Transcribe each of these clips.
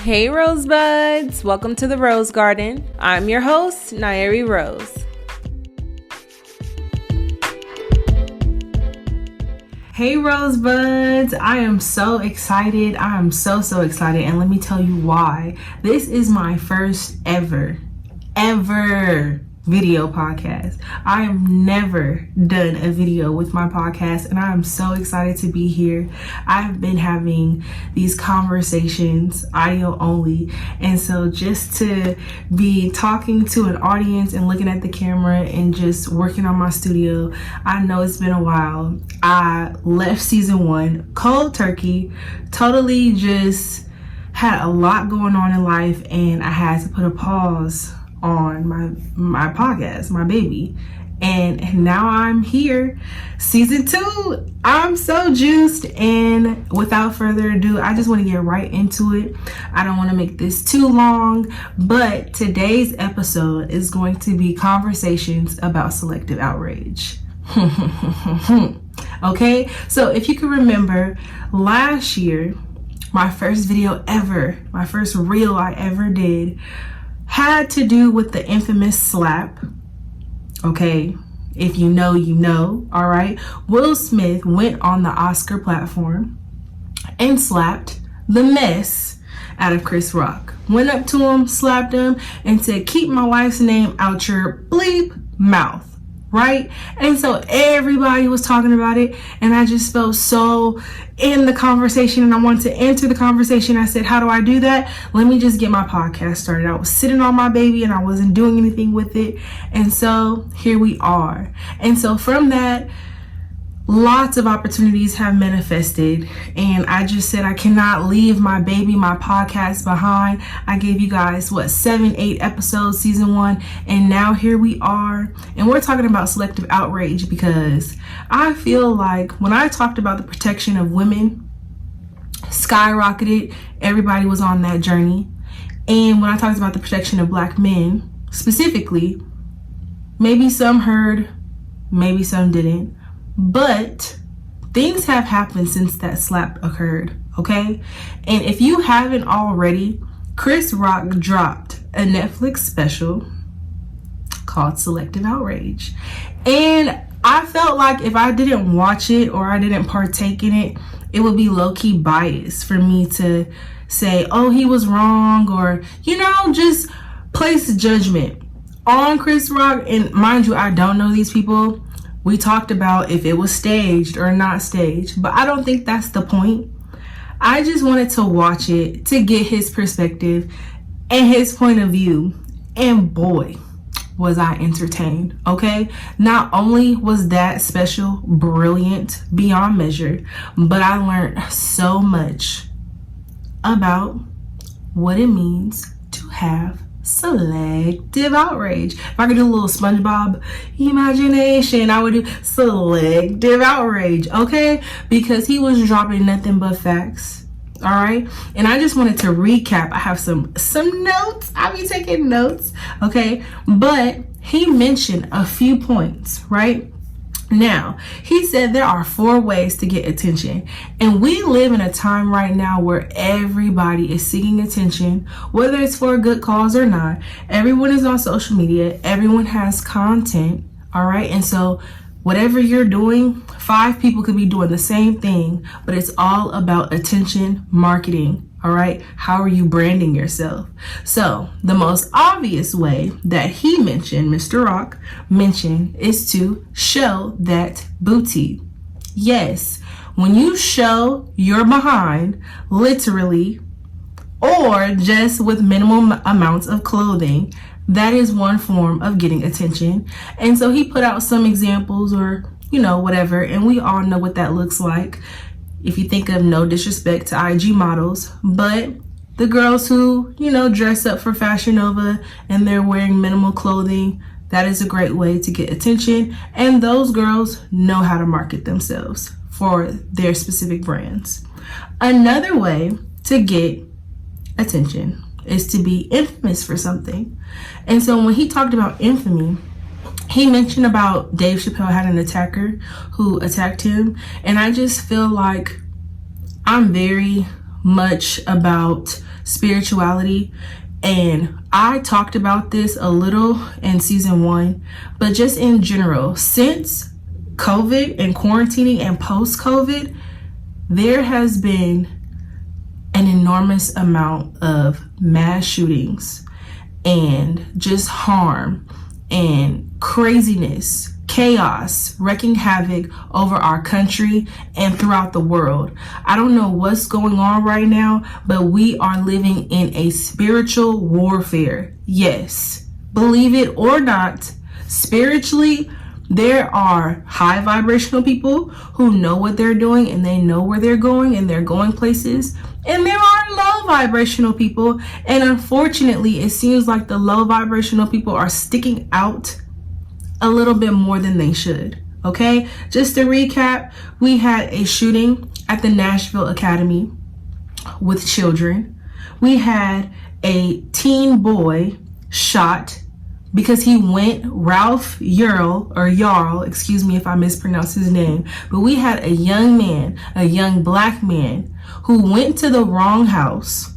Hey Rosebuds, welcome to the Rose Garden. I'm your host, Nyeri Rose. Hey Rosebuds, I am so excited. I am so excited, and let me tell you why. This is my first ever video podcast. I have never done a video with my podcast, and I am so excited to be here. I've been having these conversations audio only, and so just to be talking to an audience and looking at the camera and just working on my studio, I know it's been a while. I left season 1 cold turkey, totally just had a lot going on in life, and I had to put a pause on my podcast, my baby. And now I'm here, season 2. I'm so juiced, and without further ado, I just want to get right into it. I don't want to make this too long, but today's episode is going to be conversations about selective outrage. Okay, so if you can remember, last year, my first video ever, my first reel I ever did, had to do with the infamous slap. Okay, if you know, you know. All right, Will Smith went on the Oscar platform and slapped the mess out of Chris Rock. Went up to him, slapped him, and said, "Keep my wife's name out your bleep mouth." Right? And so everybody was talking about it, and I just felt so in the conversation, and I wanted to enter the conversation. I said, how do I do that? Let me just get my podcast started. I was sitting on my baby and I wasn't doing anything with it, and so here we are. And so from that, lots of opportunities have manifested, and I just said I cannot leave my baby, my podcast behind. I gave you guys 7-8 episodes, season 1, and now here we are, and we're talking about selective outrage, because I feel like when I talked about the protection of women, skyrocketed, everybody was on that journey. And when I talked about the protection of Black men specifically, maybe some heard, maybe some didn't. But things have happened since that slap occurred, okay? And if you haven't already, Chris Rock dropped a Netflix special called Selective Outrage. And I felt like if I didn't watch it or I didn't partake in it, it would be low-key biased for me to say, oh, he was wrong, or, just place judgment on Chris Rock. And mind you, I don't know these people. We talked about if it was staged or not staged, but I don't think that's the point. I just wanted to watch it to get his perspective and his point of view. And boy, was I entertained, okay? Not only was that special brilliant beyond measure, but I learned so much about what it means to have selective outrage. If I could do a little SpongeBob imagination, I would do selective outrage, okay? Because he was dropping nothing but facts, all right? And I just wanted to recap. I have some notes. I'll be taking notes, okay? But he mentioned a few points, right? Now, he said there are 4 ways to get attention, and we live in a time right now where everybody is seeking attention, whether it's for a good cause or not. Everyone is on social media. Everyone has content, all right? And so whatever you're doing, 5 people could be doing the same thing, but it's all about attention marketing. All right, how are you branding yourself? So the most obvious way that he mentioned, Mr. Rock mentioned, is to show that booty. Yes, when you show your behind, literally, or just with minimal amounts of clothing, that is one form of getting attention. And so he put out some examples, or whatever, and we all know what that looks like. If you think of, no disrespect to IG models, but the girls who, dress up for Fashion Nova and they're wearing minimal clothing, that is a great way to get attention. And those girls know how to market themselves for their specific brands. Another way to get attention is to be infamous for something. And so when he talked about infamy, he mentioned about Dave Chappelle had an attacker who attacked him. And I just feel like I'm very much about spirituality, and I talked about this a little in season 1, but just in general, since COVID and quarantining and post-COVID, there has been an enormous amount of mass shootings and just harm and craziness, chaos, wreaking havoc over our country and throughout the world. I don't know what's going on right now, but we are living in a spiritual warfare. Yes, believe it or not, spiritually, there are high vibrational people who know what they're doing and they know where they're going and they're going places. And there are low vibrational people. And unfortunately, it seems like the low vibrational people are sticking out a little bit more than they should. Okay, just to recap, we had a shooting at the Nashville Academy with children. We had a teen boy shot because he went, Ralph Yarl, excuse me if I mispronounce his name, but we had a young man, a young black man who went to the wrong house,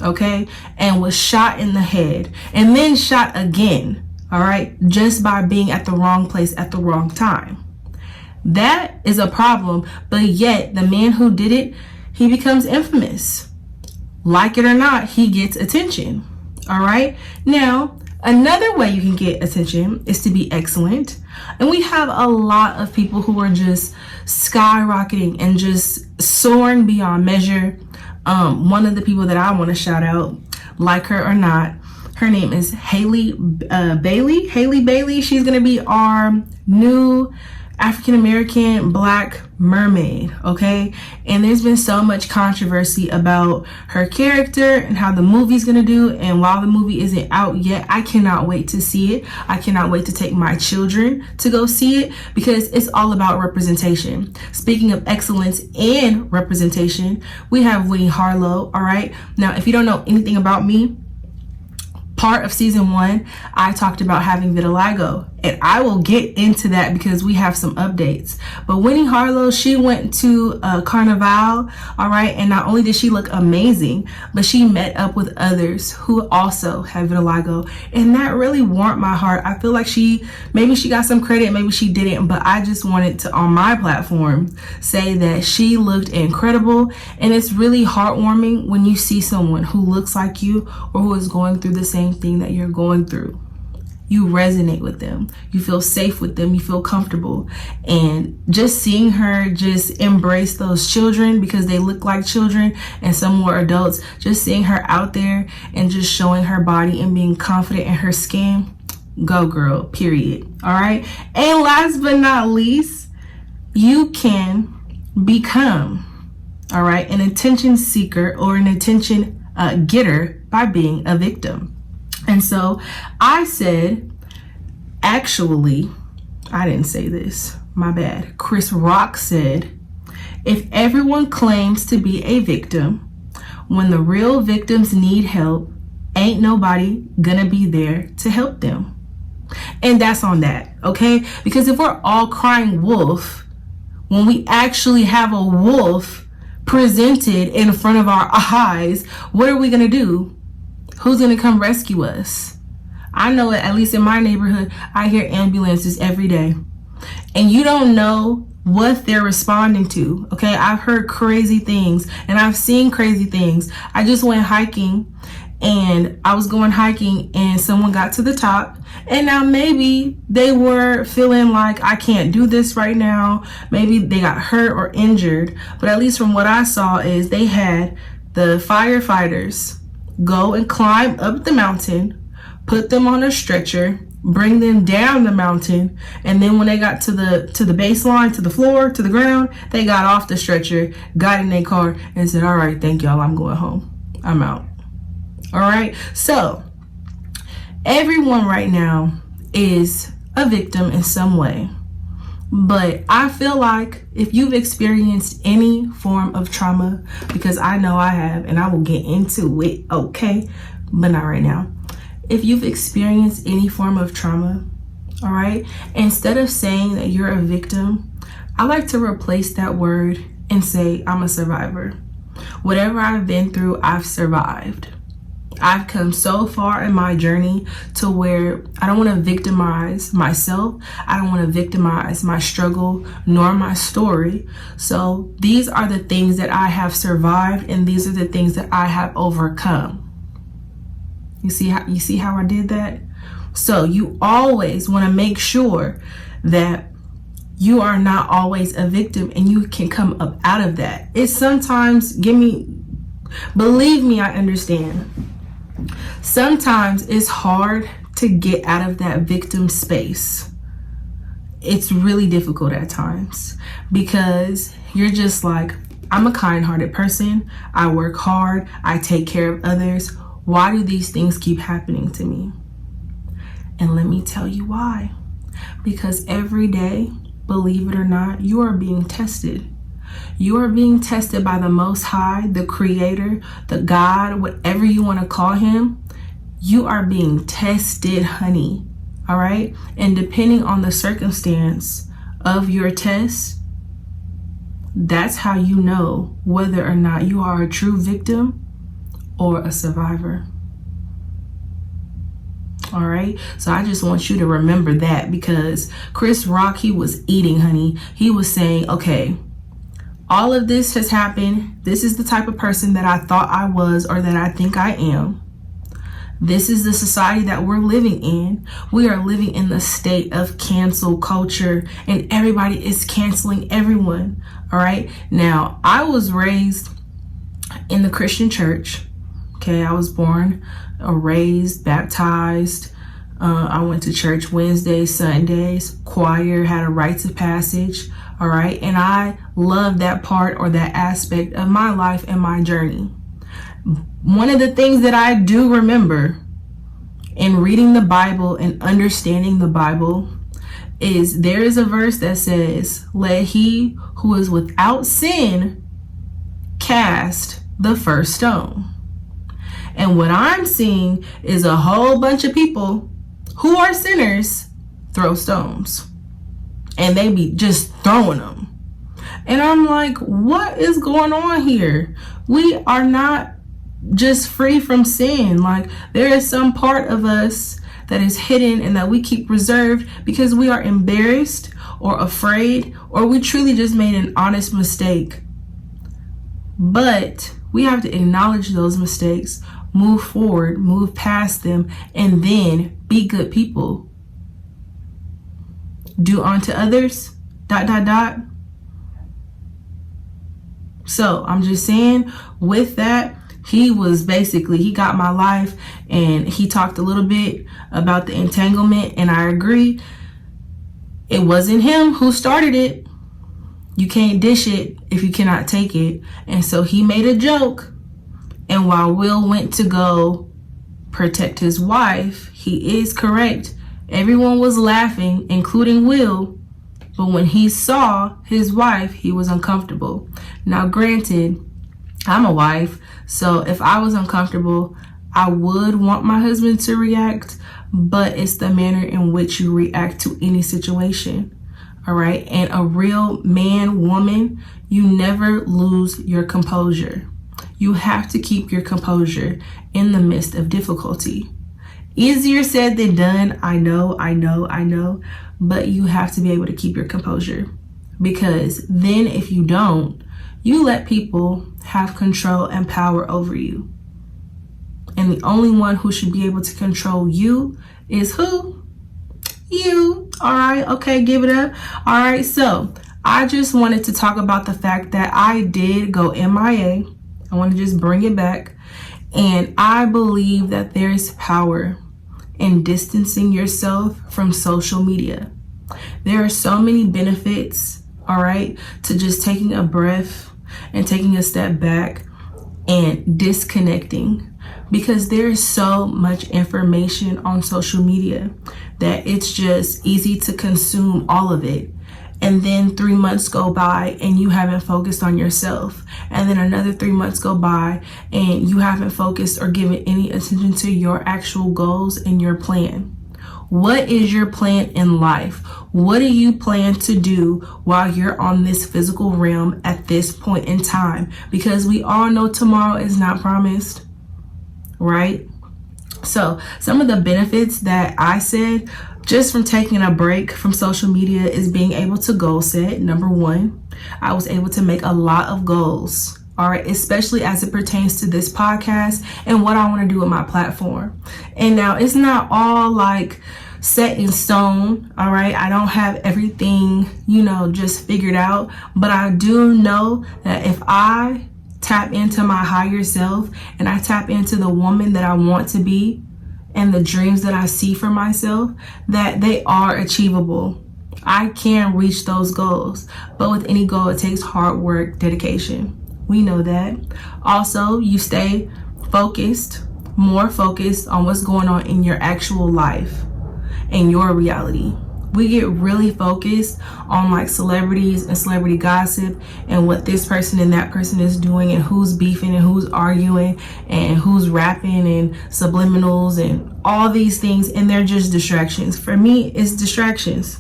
okay, and was shot in the head and then shot again. All right, just by being at the wrong place at the wrong time. That is a problem, but yet the man who did it, he becomes infamous. Like it or not, he gets attention. All right, now another way you can get attention is to be excellent. And we have a lot of people who are just skyrocketing and just soaring beyond measure. One of the people that I want to shout out, like her or not, her name is Haley Bailey. She's going to be our new African-American black mermaid, okay? And there's been so much controversy about her character and how the movie's going to do. And while the movie isn't out yet, I cannot wait to see it. I cannot wait to take my children to go see it because it's all about representation. Speaking of excellence and representation, we have Winnie Harlow, all right? Now, if you don't know anything about me, part of season 1, I talked about having vitiligo, and I will get into that because we have some updates. But Winnie Harlow, she went to Carnival, all right, and not only did she look amazing, but she met up with others who also have vitiligo, and that really warmed my heart. I feel like maybe she got some credit, maybe she didn't, but I just wanted to, on my platform, say that she looked incredible. And it's really heartwarming when you see someone who looks like you or who is going through the same thing that you're going through. You resonate with them, you feel safe with them, you feel comfortable. And just seeing her just embrace those children because they look like children and some were adults, just seeing her out there and just showing her body and being confident in her skin, go girl, period. All right, and last but not least, you can become, all right, an attention seeker or an attention getter by being a victim. And so I said, actually, I didn't say this, my bad. Chris Rock said, if everyone claims to be a victim, when the real victims need help, ain't nobody gonna be there to help them. And that's on that, okay? Because if we're all crying wolf, when we actually have a wolf presented in front of our eyes, what are we gonna do? Who's gonna come rescue us? I know it, at least in my neighborhood, I hear ambulances every day. And you don't know what they're responding to, okay? I've heard crazy things and I've seen crazy things. I just went hiking and I was going hiking and someone got to the top, and now maybe they were feeling like, I can't do this right now. Maybe they got hurt or injured, but at least from what I saw is they had the firefighters go and climb up the mountain, put them on a stretcher, bring them down the mountain, and then when they got to the baseline, to the floor, to the ground, they got off the stretcher, got in their car, and said, all right, thank y'all, I'm going home. I'm out. All right, so everyone right now is a victim in some way. But I feel like if you've experienced any form of trauma, because I know I have, and I will get into it, okay, but not right now. If you've experienced any form of trauma, all right, instead of saying that you're a victim, I like to replace that word and say I'm a survivor. Whatever I've been through, I've survived. I've come so far in my journey to where I don't want to victimize myself. I don't want to victimize my struggle nor my story. So these are the things that I have survived, and these are the things that I have overcome. You see how I did that? So you always want to make sure that you are not always a victim, and you can come up out of that. It's sometimes, believe me, I understand. Sometimes it's hard to get out of that victim space. It's really difficult at times because you're just like, I'm a kind-hearted person. I work hard. I take care of others. Why do these things keep happening to me? And let me tell you why. Because every day, believe it or not, you are being tested. You are being tested by the Most High, the Creator, the God, whatever you want to call him. You are being tested, honey. All right? And depending on the circumstance of your test, that's how you know whether or not you are a true victim or a survivor. All right, so I just want you to remember that, because Chris Rock, he was eating, honey. He was saying, okay, all of this has happened. This is the type of person that I thought I was, or that I think I am. This is the society that we're living in. We are living in the state of cancel culture, and everybody is canceling everyone. All right, now I was raised in the Christian church. Okay, I was born, raised, baptized. I went to church Wednesdays, Sundays, choir, had a rites of passage. All right, and I love that part, or that aspect of my life and my journey. One of the things that I do remember in reading the Bible and understanding the Bible is there is a verse that says, "Let he who is without sin cast the first stone." And what I'm seeing is a whole bunch of people who are sinners throw stones. And they be just throwing them. And I'm like, what is going on here? We are not just free from sin. Like, there is some part of us that is hidden and that we keep reserved because we are embarrassed or afraid, or we truly just made an honest mistake. But we have to acknowledge those mistakes, move forward, move past them, and then be good people. Do unto others, ... So I'm just saying, with that, he got my life, and he talked a little bit about the entanglement, and I agree. It wasn't him who started it. You can't dish it if you cannot take it. And so he made a joke. And while Will went to go protect his wife, he is correct. Everyone was laughing, including Will. But when he saw his wife, he was uncomfortable. Now, granted, I'm a wife, so if I was uncomfortable, I would want my husband to react, but it's the manner in which you react to any situation. All right. And a real man, woman, you never lose your composure. You have to keep your composure in the midst of difficulty. Easier said than done. I know. But you have to be able to keep your composure, because then if you don't, you let people have control and power over you. And the only one who should be able to control you is who? You. All right. Okay. Give it up. All right. So I just wanted to talk about the fact that I did go MIA. I want to just bring it back. And I believe that there is power in distancing yourself from social media. There are so many benefits, all right, to just taking a breath and taking a step back and disconnecting, because there's so much information on social media that it's just easy to consume all of it. And then 3 months go by and you haven't focused on yourself. And then another 3 months go by and you haven't focused or given any attention to your actual goals and your plan. What is your plan in life? What do you plan to do while you're on this physical realm at this point in time? Because we all know tomorrow is not promised, right? So some of the benefits that I said just from taking a break from social media is being able to goal set. Number one, I was able to make a lot of goals. All right, especially as it pertains to this podcast and what I want to do with my platform. And now it's not all like set in stone. All right, I don't have everything, just figured out, but I do know that if I tap into my higher self and I tap into the woman that I want to be and the dreams that I see for myself, that they are achievable. I can reach those goals, but with any goal, it takes hard work, dedication. We know that. Also, you stay focused, more focused on what's going on in your actual life and your reality. We get really focused on like celebrities and celebrity gossip and what this person and that person is doing and who's beefing and who's arguing and who's rapping and subliminals and all these things, and they're just distractions. For me, it's distractions.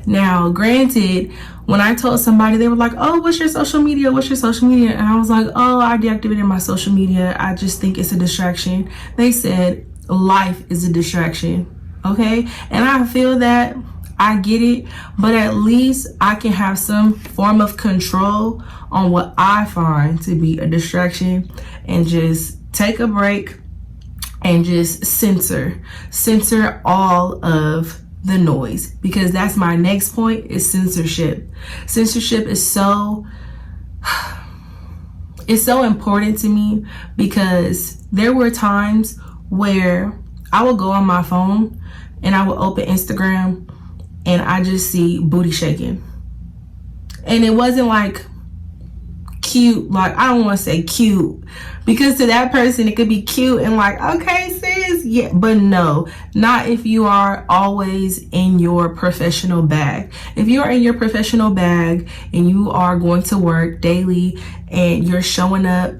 Now, granted, when I told somebody, they were like, oh, what's your social media? What's your social media? And I was like, oh, I deactivated my social media. I just think it's a distraction. They said life is a distraction. Okay. And I feel that, I get it, but at least I can have some form of control on what I find to be a distraction and just take a break and just censor all of the noise, because that's my next point, is censorship. Censorship is so important to me, because there were times where I would go on my phone and I would open Instagram and I just see booty shaking, and it wasn't like cute, like I don't want to say cute, because to that person it could be cute and like, okay sis, yeah, but no, not if you are always in your professional bag. If you are in your professional bag and you are going to work daily and you're showing up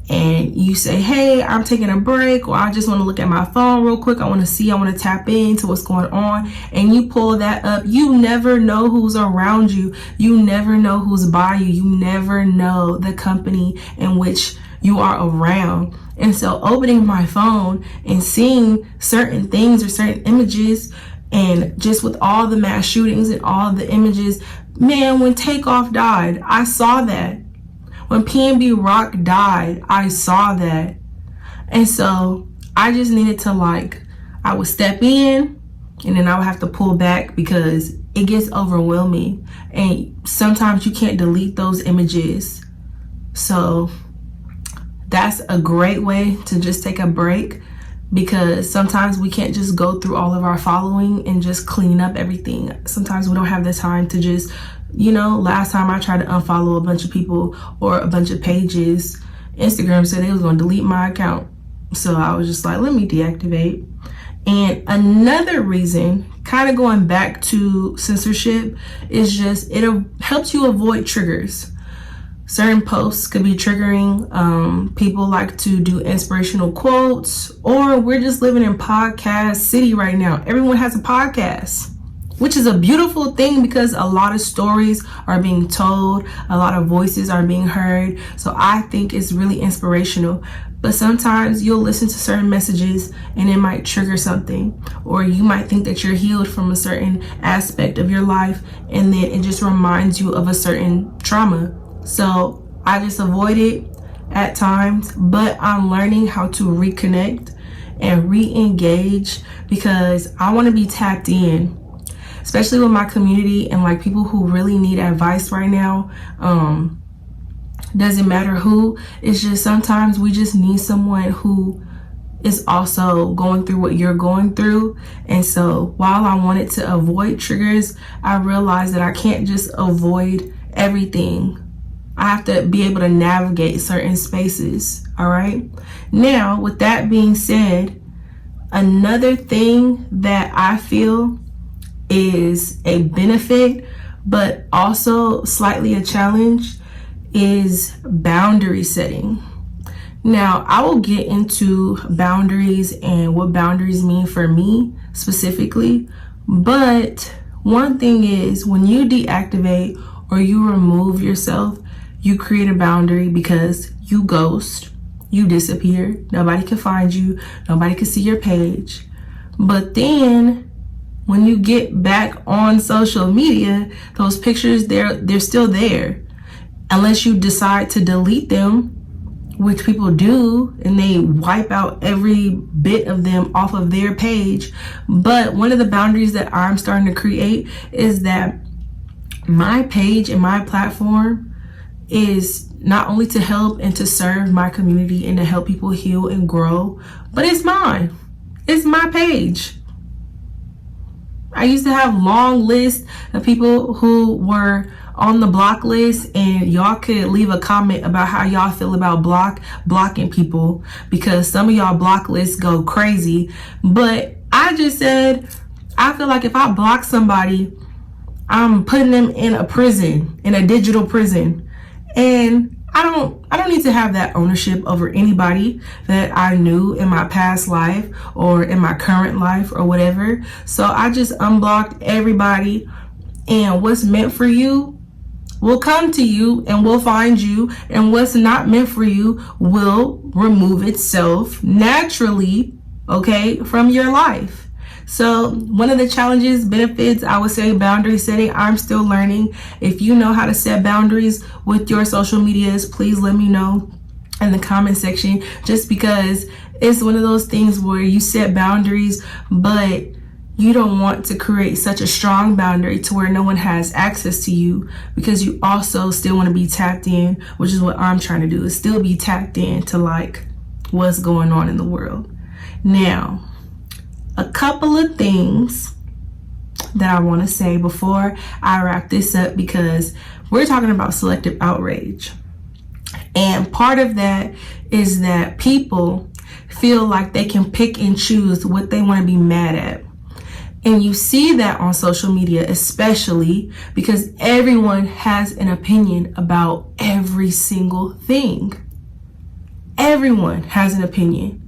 and you say, hey, I'm taking a break, or I just want to look at my phone real quick, I want to tap into what's going on, and you pull that up, you never know who's around you. You never know who's by you. You never know the company in which you are around. And so opening my phone and seeing certain things or certain images, and just with all the mass shootings and all the images, man, when Takeoff died, I saw that. When PNB Rock died, I saw that. And so I just needed to I would step in and then I would have to pull back, because it gets overwhelming. And sometimes you can't delete those images. So that's a great way to just take a break, because sometimes we can't just go through all of our following and just clean up everything. Sometimes we don't have the time to just, last time I tried to unfollow a bunch of people or a bunch of pages, Instagram said they was going to delete my account. So I was just like, let me deactivate. And another reason, kind of going back to censorship, is just it helps you avoid triggers. Certain posts could be triggering. People like to do inspirational quotes, or we're just living in podcast city right now. Everyone has a podcast, which is a beautiful thing, because a lot of stories are being told, a lot of voices are being heard. So I think it's really inspirational. But sometimes you'll listen to certain messages and it might trigger something, or you might think that you're healed from a certain aspect of your life, and then it just reminds you of a certain trauma. So I just avoid it at times, but I'm learning how to reconnect and re-engage, because I want to be tapped in, especially with my community and people who really need advice right now. Doesn't matter who, it's just sometimes we just need someone who is also going through what you're going through. And so while I wanted to avoid triggers, I realized that I can't just avoid everything. I have to be able to navigate certain spaces. All right. Now, with that being said, another thing that I feel is a benefit, but also slightly a challenge, is boundary setting. Now, I will get into boundaries and what boundaries mean for me specifically. But one thing is, when you deactivate or you remove yourself, you create a boundary because you ghost, you disappear. Nobody can find you. Nobody can see your page. But then when you get back on social media, those pictures, they're still there. Unless you decide to delete them, which people do, and they wipe out every bit of them off of their page. But one of the boundaries that I'm starting to create is that my page and my platform is not only to help and to serve my community and to help people heal and grow, but it's mine. It's my page. I used to have long lists of people who were on the block list, and y'all could leave a comment about how y'all feel about blocking people, because some of y'all block lists go crazy. But I just said, I feel like if I block somebody, I'm putting them in a prison, in a digital prison. And I don't need to have that ownership over anybody that I knew in my past life or in my current life or whatever. So I just unblocked everybody, and what's meant for you will come to you and will find you, and what's not meant for you will remove itself naturally, okay, from your life. So one of the challenges, benefits, I would say boundary setting. I'm still learning. If you know how to set boundaries with your social medias, please let me know in the comment section, just because it's one of those things where you set boundaries, but you don't want to create such a strong boundary to where no one has access to you, because you also still want to be tapped in, which is what I'm trying to do, is still be tapped in to like what's going on in the world. Now, a couple of things that I want to say before I wrap this up, because we're talking about selective outrage. And part of that is that people feel like they can pick and choose what they want to be mad at. And you see that on social media, especially because everyone has an opinion about every single thing. Everyone has an opinion.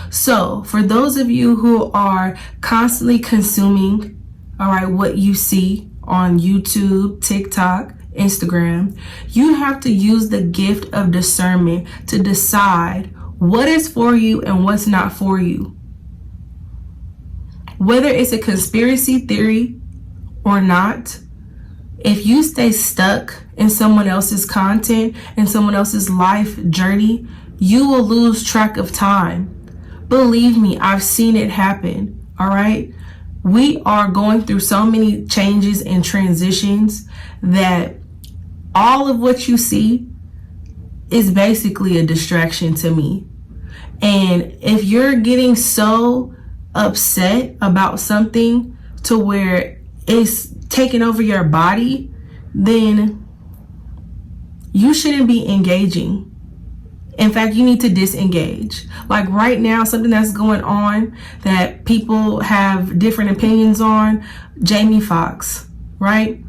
So for those of you who are constantly consuming, all right, what you see on YouTube, TikTok, Instagram, you have to use the gift of discernment to decide what is for you and what's not for you. Whether it's a conspiracy theory or not, if you stay stuck in someone else's content and someone else's life journey, you will lose track of time. Believe me, I've seen it happen, all right? We are going through so many changes and transitions that all of what you see is basically a distraction to me. And if you're getting so upset about something to where it's taking over your body, then you shouldn't be engaging. In fact, you need to disengage. Like right now, something that's going on that people have different opinions on, Jamie Foxx, right?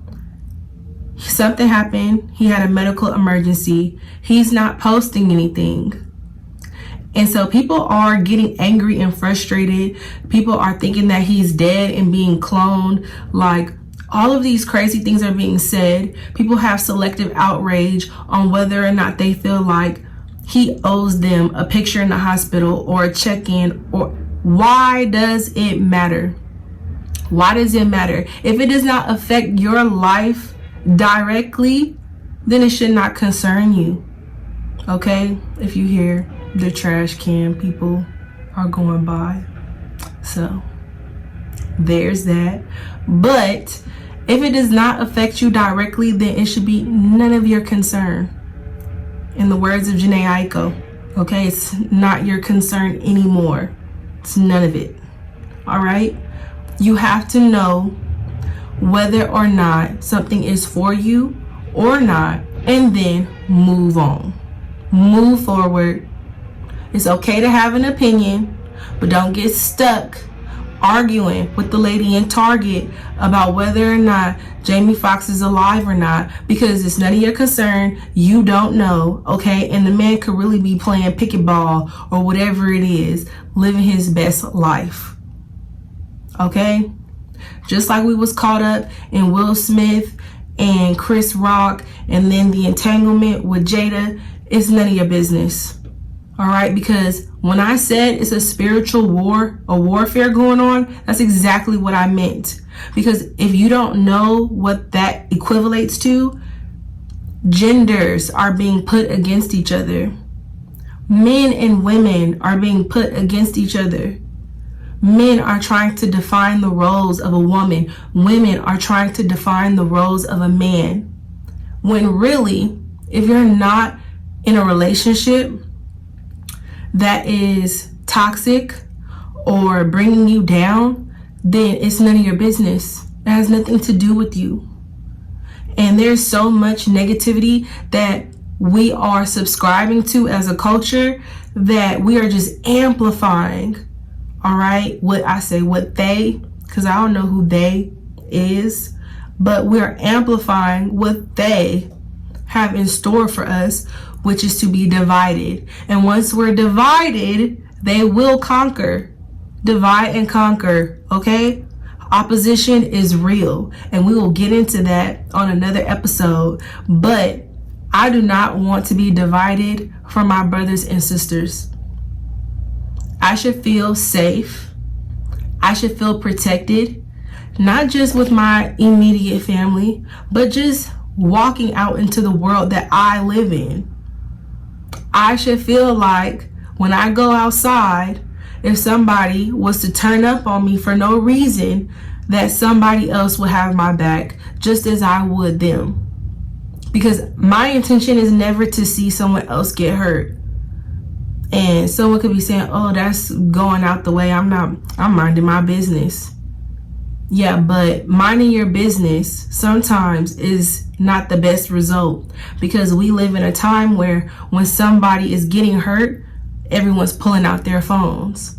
Something happened. He had a medical emergency. He's not posting anything. And so people are getting angry and frustrated. People are thinking that he's dead and being cloned. Like, all of these crazy things are being said. People have selective outrage on whether or not they feel like he owes them a picture in the hospital or a check-in. Or why does it matter? Why does it matter? If it does not affect your life directly, then it should not concern you. Okay? If you hear the trash can people are going by. So there's that. But if it does not affect you directly, then it should be none of your concern. In the words of Janae Aiko, okay, it's not your concern anymore. It's none of it. All right? You have to know whether or not something is for you or not, and then move on. Move forward. It's okay to have an opinion, but don't get stuck arguing with the lady in Target about whether or not Jamie Foxx is alive or not, because it's none of your concern. You don't know, okay? And the man could really be playing picket ball or whatever it is, living his best life. okay? Just like we was caught up in Will Smith and Chris Rock and then the entanglement with Jada, it's none of your business. All right, because when I said it's a spiritual war, a warfare going on, that's exactly what I meant. Because if you don't know what that equivalates to, genders are being put against each other. Men and women are being put against each other. Men are trying to define the roles of a woman. Women are trying to define the roles of a man. When really, if you're not in a relationship that is toxic or bringing you down, then it's none of your business. It has nothing to do with you. And there's so much negativity that we are subscribing to as a culture that we are just amplifying, all right? What they, because I don't know who they is, but we're amplifying what they have in store for us, which is to be divided. And once we're divided, they will conquer. Divide and conquer, okay? Opposition is real, and we will get into that on another episode. But I do not want to be divided from my brothers and sisters. I should feel safe. I should feel protected, not just with my immediate family, but just walking out into the world that I live in. I should feel like when I go outside, if somebody was to turn up on me for no reason, that somebody else would have my back just as I would them. Because my intention is never to see someone else get hurt. And someone could be saying, oh, that's going out the way. I'm minding my business. Yeah, but minding your business sometimes is not the best result, because we live in a time where when somebody is getting hurt, everyone's pulling out their phones.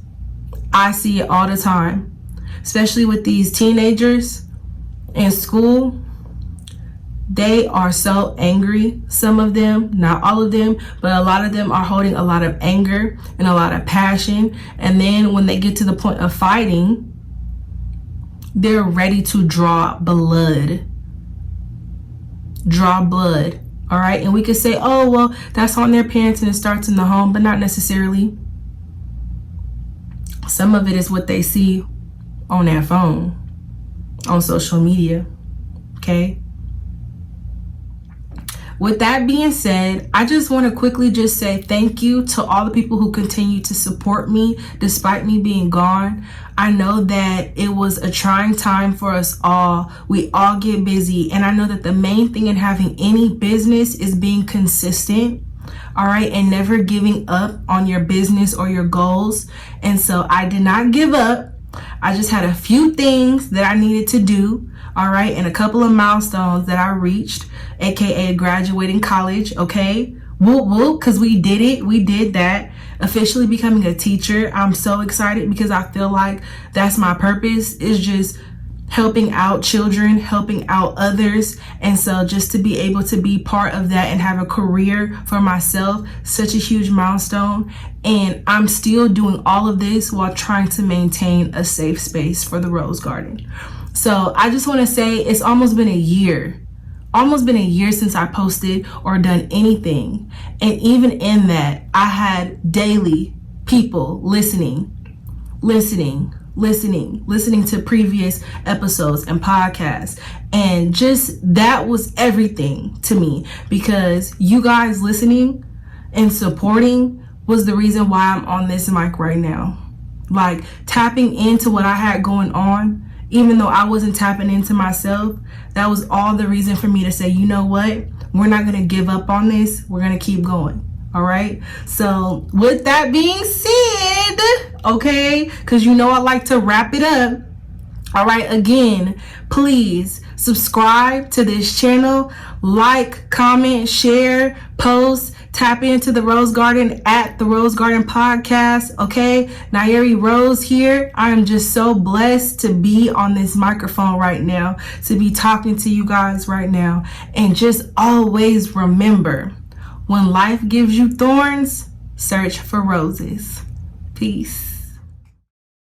I see it all the time, especially with these teenagers in school. They are so angry. Some of them, not all of them, but a lot of them are holding a lot of anger and a lot of passion. And then when they get to the point of fighting, they're ready to draw blood. Draw blood. All right. And we could say, oh, well, that's on their parents and it starts in the home, but not necessarily. Some of it is what they see on their phone, on social media. Okay. With that being said, I just want to quickly just say thank you to all the people who continue to support me despite me being gone. I know that it was a trying time for us all. We all get busy, and I know that the main thing in having any business is being consistent, all right, and never giving up on your business or your goals. And so I did not give up. I just had a few things that I needed to do, all right, and a couple of milestones that I reached, aka graduating college, okay? Whoop whoop, because we did it. We did that. Officially becoming a teacher. I'm so excited because I feel like that's my purpose, is just helping out children, helping out others. And so just to be able to be part of that and have a career for myself, such a huge milestone. And I'm still doing all of this while trying to maintain a safe space for the Rose Garden. So I just want to say it's almost been a year since I posted or done anything. And even in that, I had daily people listening to previous episodes and podcasts. And just that was everything to me, because you guys listening and supporting was the reason why I'm on this mic right now. Like tapping into what I had going on, even though I wasn't tapping into myself, that was all the reason for me to say, you know what? We're not going to give up on this. We're going to keep going. All right. So with that being said, okay, because you know I like to wrap it up. All right. Again, please subscribe to this channel, like, comment, share, post, tap into the Rose Garden at the Rose Garden Podcast. Okay. Nyeri Rose here. I am just so blessed to be on this microphone right now, to be talking to you guys right now. And just always remember, when life gives you thorns, search for roses. Peace.